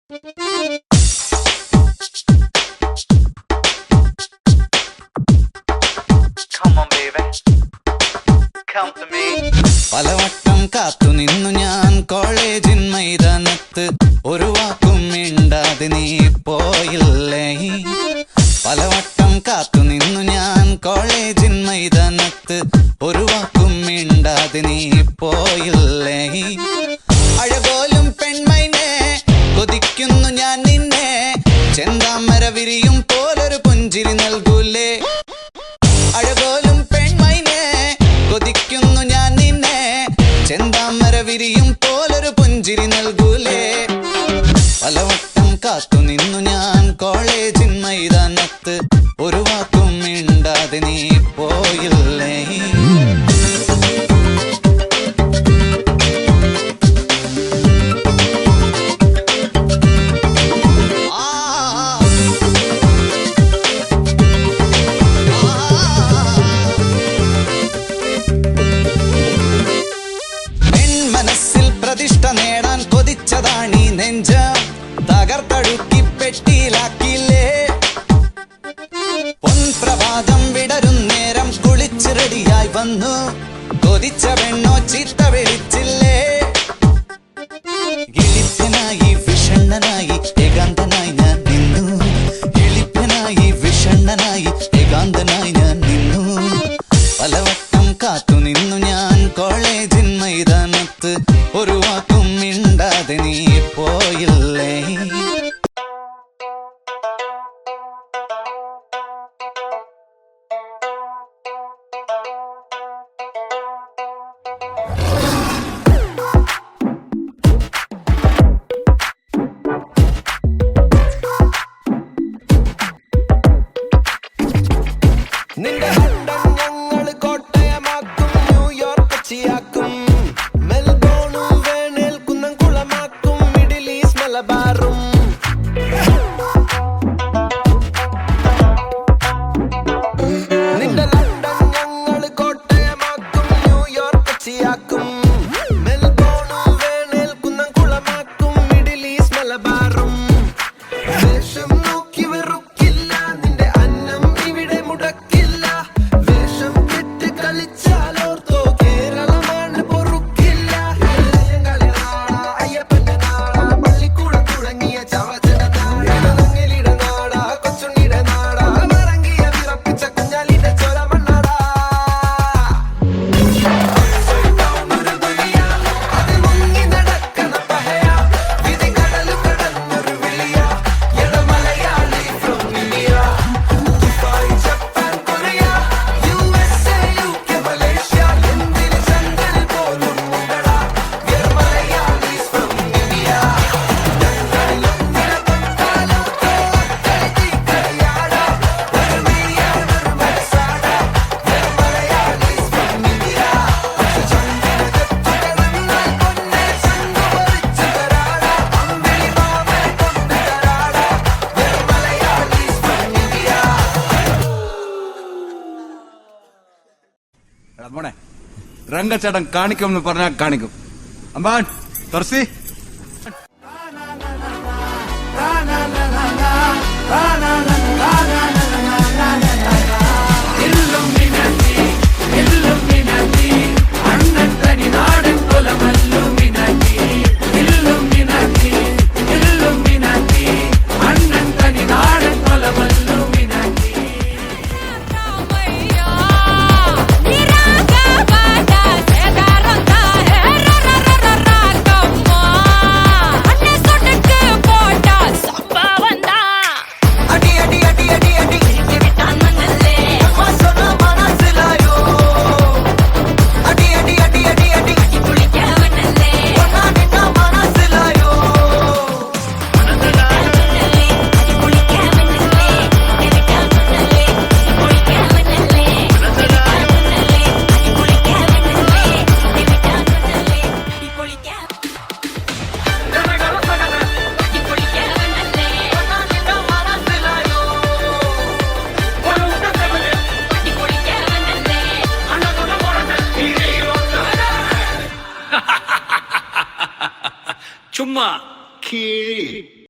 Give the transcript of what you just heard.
Come on, baby. Come to me. പലവട്ടം കാത്തു നിന്നു ഞാൻ കോളേജിൻ മൈതാനത്ത്, ഒരു വാക്കും മിണ്ടാതെ നീ പോയില്ലേ. പലവട്ടം കാത്തു നിന്നു ഞാൻ കോളേജിൻ മൈതാനത്ത്, ഒരു വാക്കും മിണ്ടാതെ നീ പോയില്ലേ. അഴകോലും പെൺമൈനെ കൊതിക്കുന്നു ഞാൻ നിന്നെ, ചെന്താമര വിരിയും പോലൊരു പുഞ്ചിരി നൽകൂലേ. അഴകോലും പെൺമൈനെ കൊതിക്കുന്നു ഞാൻ നിന്നെ, ചെന്താമര വിരിയും പോലൊരു പുഞ്ചിരി നൽകൂലേ. പലവട്ടം കാത്തു നിന്നു ഞാൻ കോളേജിൻ മൈതാനത്ത്, ഒരു വാക്കും മിണ്ടാതെ നീ പോയില്ലേ. മനസ്സിൽ പ്രതിഷ്ഠ നേടാൻ കൊതിച്ചതാണീ നെഞ്ച, തകർത്തഴുക്കി പെട്ടിയിലാക്കിയില്ലേ. പൊൻപ്രഭാതം വിടരും നേരം കുളിച്ച് റെഡിയായി വന്നു, കൊതിച്ച പെണ്ണോ ചീത്ത വിളിച്ചില്ലേ. എളിപ്പനായി വിഷണ്ണനായി ഏകാന്തനായി ഞാൻ നിന്നു, എളിപ്പനായി വിഷണ്ണനായി ഏകാന്തനായി ഞാൻ നിന്നു. പലവട്ടം കാത്തു നിന്നു ഞാൻ കോളേജിൻ മൈതാനത്ത്, ഒരു വാക്കും മിണ്ടാതെ നീ പോയില്ലേ. നിന്റെ ലണ്ടൻ ഞങ്ങൾ കോട്ടയമാക്കും, ന്യൂയോർക്ക് കൊച്ചിയാക്കും, മെൽബോണും വേണേൽ കുന്നംകുളമാക്കും, മിഡിൽ ഈസ്റ്റ് മലബാറും. നിന്റെ ലണ്ടൻ ഞങ്ങൾ കോട്ടയമാക്കും, ന്യൂയോർക്ക് കൊച്ചിയാക്കും, മെൽബോണും വേണേൽ കുന്നംകുളമാക്കും, മിഡിൽ ഈസ്റ്റ് മലബാറും. ദേശം നോക്കി വെറുക്കില്ല, നിന്റെ അന്നം ഇവിടെ മുടക്കില്ല. വേഷം കെട്ട് കളിച്ചാലോർത്തോ കേരളമാണ് പൊറുക്കില്ല. കളി നാട അയ്യപ്പന്റെ നാട, പള്ളിക്കൂടം തുടങ്ങിയ ചവച്ചട നാട, നങ്ങലിട നാട കൊച്ചുണ്ണിയുടെ നാട, മറങ്ങിയ വിറപ്പിച്ച കുഞ്ഞാലിന്റെ ചോര മണ്ണാടാ. അതിൽ മുങ്ങി നടക്കണ പഹയ, വിധി കടലു കടന്നൊരു വിളിയ, എടമലയാളി from India, Dubai Japan Korea, USA UK Malaysia, എന്തിന് ചന്ദ്രൻ പോലും ഉണ്ടടാ, എടമലയാളീസ് from India. ഞങ്ങളിലൊന്നിട തൊട്ടാലോർത്തോ അക്കരയ്ക്ക് കളിയാടാ, ഒരു മിഴിയാണൊരു മനസ്സാടാ, എടമലയാളീസ് from India. പക്ഷെ ചന്ദ്രനകത്തു കടന്നാൽ പൊന്നെ ചന്തു പറിച്ചു തരാടാ, അമ്പിളി മാമൻ കൊണ്ടു തരാടാ, എടമലയാളീസ് from India. എടാ മോനെ, രംഗച്ചേട്ടൻ കാണിക്കും എന്ന് പറഞ്ഞാൽ കാണിക്കും. അമ്പാൻ തുറസി അടി അടി അടി അടി അടി അമ്മ സൊന്ന മനസ്സിലായോ. അടി അടി അടി അടി അടി ഒന്നാ നിന്ന മനസ്സിലായോ. ഒന്നാ നിന്ന മനസ്സിലായോ. ചുമ്മാ കീഴി